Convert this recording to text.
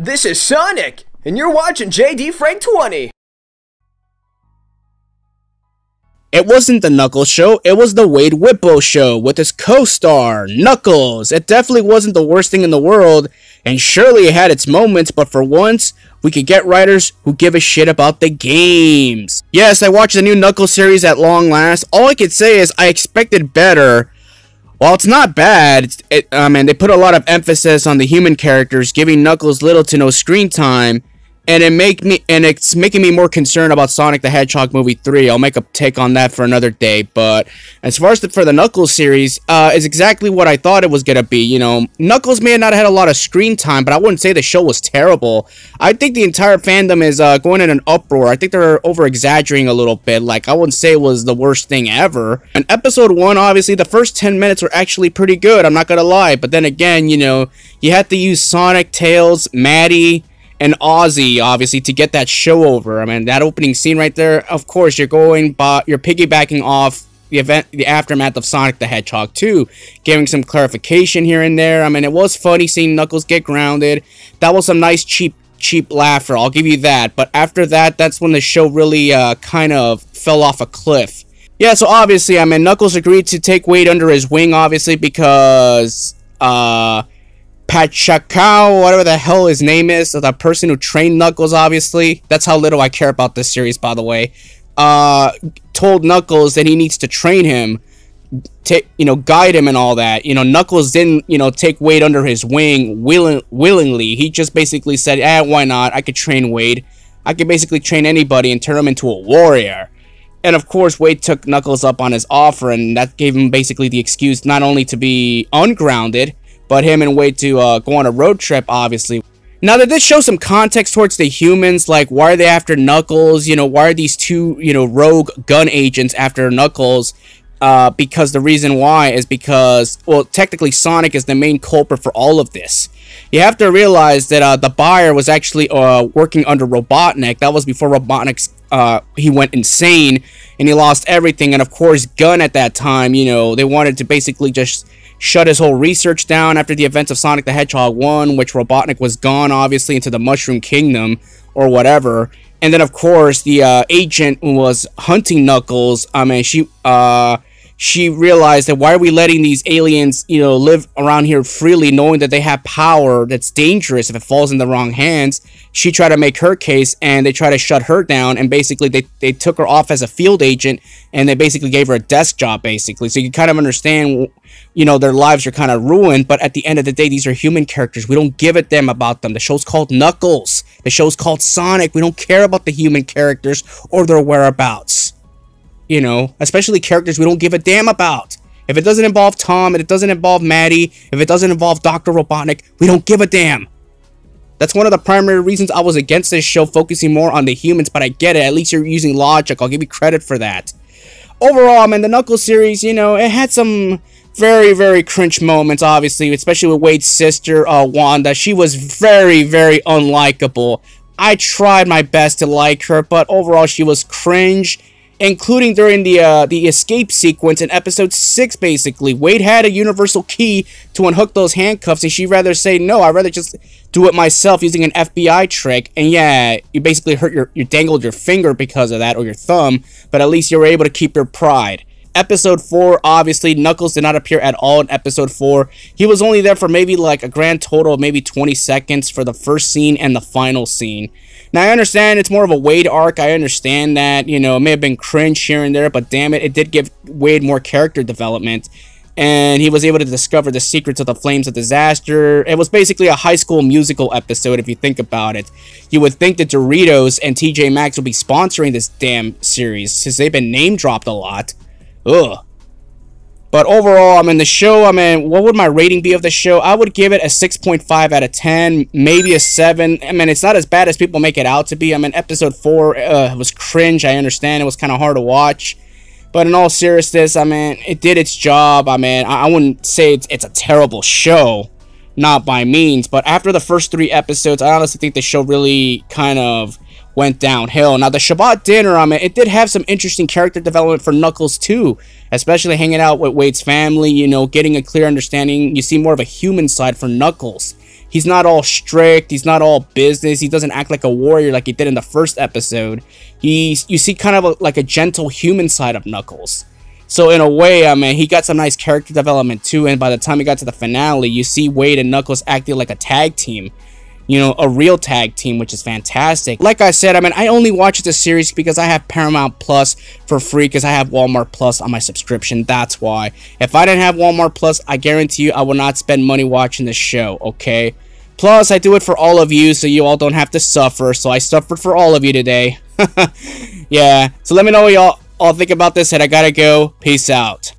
This is Sonic, and you're watching JD Frank 20. It wasn't the Knuckles show, it was the Wade Whippo show with his co-star, Knuckles. It definitely wasn't the worst thing in the world, and surely it had its moments, but for once, we could get writers who give a shit about the games. Yes, I watched the new Knuckles series at long last. All I could say is I expected better. While it's not bad, they put a lot of emphasis on the human characters, giving Knuckles little to no screen time, and it's making me more concerned about Sonic the Hedgehog movie 3. I'll make a take on that for another day. But as far as for the Knuckles series, it's exactly what I thought it was gonna be. You know, Knuckles may have not had a lot of screen time, but I wouldn't say the show was terrible. I think the entire fandom is going in an uproar. I think they're over exaggerating a little bit. Like, I wouldn't say it was the worst thing ever. In episode 1, obviously the first 10 minutes were actually pretty good. I'm not gonna lie. But then again, you know, you had to use Sonic, Tails, Maddie, and Ozzy, obviously, to get that show over. I mean, that opening scene right there, of course, you're piggybacking off the aftermath of Sonic the Hedgehog 2, giving some clarification here and there. I mean, it was funny seeing Knuckles get grounded. That was some nice, cheap laughter, I'll give you that. But after that, that's when the show really kind of fell off a cliff. Yeah, so obviously, I mean, Knuckles agreed to take Wade under his wing, obviously, because, Pachacao, whatever the hell his name is, the person who trained Knuckles, obviously. That's how little I care about this series, by the way. Told Knuckles that he needs to train him, guide him and all that. You know, Knuckles didn't, take Wade under his wing willingly. He just basically said, why not? I could train Wade. I could basically train anybody and turn him into a warrior. And of course, Wade took Knuckles up on his offer, and that gave him basically the excuse not only to be ungrounded, but him and Wade to go on a road trip, obviously. Now, that this shows some context towards the humans, like, why are they after Knuckles? You know, why are these two, rogue gun agents after Knuckles? Because the reason why is because, well, technically Sonic is the main culprit for all of this. You have to realize that the buyer was actually working under Robotnik. That was before Robotnik, he went insane and he lost everything. And of course, Gunn at that time, they wanted to basically just shut his whole research down after the events of Sonic the Hedgehog 1, which Robotnik was gone, obviously, into the Mushroom Kingdom, or whatever. And then, of course, the agent who was hunting Knuckles, she realized that why are we letting these aliens, live around here freely, knowing that they have power that's dangerous if it falls in the wrong hands. She tried to make her case, and they tried to shut her down, and basically they took her off as a field agent, and they basically gave her a desk job, basically. So you kind of understand, their lives are kind of ruined, but at the end of the day, these are human characters. We don't give a damn about them. The show's called Knuckles. The show's called Sonic. We don't care about the human characters or their whereabouts. Especially characters we don't give a damn about. If it doesn't involve Tom, and it doesn't involve Maddie, if it doesn't involve Dr. Robotnik, we don't give a damn. That's one of the primary reasons I was against this show, focusing more on the humans, but I get it. At least you're using logic. I'll give you credit for that. Overall, the Knuckles series, it had some very, very cringe moments, obviously, especially with Wade's sister, Wanda. She was very, very unlikable. I tried my best to like her, but overall, she was cringe, including during the escape sequence in episode 6, basically. Wade had a universal key to unhook those handcuffs, and she'd rather say, no, I'd rather just do it myself using an FBI trick. And yeah, you basically you dangled your finger because of that, or your thumb, but at least you were able to keep your pride. Episode 4, obviously, Knuckles did not appear at all in episode 4. He was only there for maybe like a grand total of maybe 20 seconds for the first scene and the final scene. Now, I understand it's more of a Wade arc. I understand that, it may have been cringe here and there, but damn it, it did give Wade more character development. And he was able to discover the secrets of the Flames of Disaster. It was basically a High School Musical episode, if you think about it. You would think that Doritos and TJ Maxx would be sponsoring this damn series, since they've been name-dropped a lot. Ugh. But overall, the show, what would my rating be of the show? I would give it a 6.5 out of 10, maybe a 7. It's not as bad as people make it out to be. Episode 4 was cringe. I understand it was kind of hard to watch. But in all seriousness, it did its job. I wouldn't say it's a terrible show. Not by means. But after the first 3 episodes, I honestly think the show really kind of went downhill. Now, the Shabbat dinner, it did have some interesting character development for Knuckles too, especially hanging out with Wade's family, getting a clear understanding. You see more of a human side for Knuckles. He's not all strict. He's not all business. He doesn't act like a warrior like he did in the first episode. You see kind of like a gentle human side of Knuckles. So in a way, I mean, he got some nice character development too. And by the time he got to the finale, you see Wade and Knuckles acting like a tag team. You know, a real tag team, which is fantastic. Like I said, I mean, I only watch the series because I have Paramount Plus for free because I have Walmart Plus on my subscription. That's why. If I didn't have Walmart Plus, I guarantee you I will not spend money watching this show, okay? Plus, I do it for all of you so you all don't have to suffer. So I suffered for all of you today. Yeah, so let me know what y'all think about this, and I gotta go. Peace out.